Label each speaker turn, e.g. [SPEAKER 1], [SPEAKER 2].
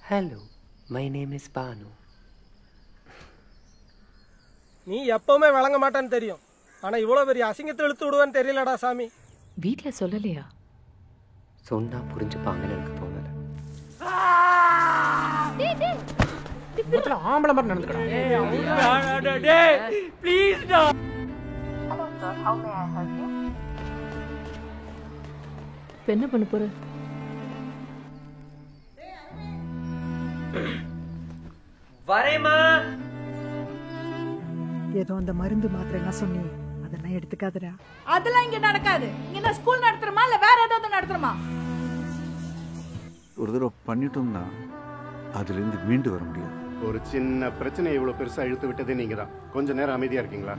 [SPEAKER 1] Hello, my name is Banu.
[SPEAKER 2] நீ எப்பவுமே வழங்க மாட்டான்னு தெரியும். ஆனா இவ்வளவு பெரிய அசிங்கத்தை இழுத்து விடுவான்னு தெரியலடா சாமி.
[SPEAKER 3] வீட்ல சொல்லலையா?
[SPEAKER 1] சொன்னா புரிஞ்சுப்பாங்கன்னு எனக்கு தோணல.
[SPEAKER 4] மொத்தல ஆம்பள மாதிரி நடந்துக்கடா.
[SPEAKER 2] டேய் ப்ளீஸ் டா.
[SPEAKER 5] Hello sir, how may I help you?
[SPEAKER 3] என்ன பண்ண போற?
[SPEAKER 1] வரேம்மா.
[SPEAKER 6] ஏதோ அந்த மருந்து மாத்திரை என்ன சொன்னி அதெல்லாம் எடுத்துக்காதடா.
[SPEAKER 7] அதெல்லாம் இங்க நடக்காது. இங்க ஸ்கூல் நடத்துறமா இல்ல வேற ஏதாவது நடத்துறமா?
[SPEAKER 8] ஒரு தடவை பண்ணிட்டோம்னா அதுல இருந்து மீண்டு வர முடியாது.
[SPEAKER 9] ஒரு சின்ன பிரச்சனை இவ்வளவு பெருசா இழுத்து விட்டதே நீங்க தான். கொஞ்ச நேரம் அமைதியா இருக்கீங்களா?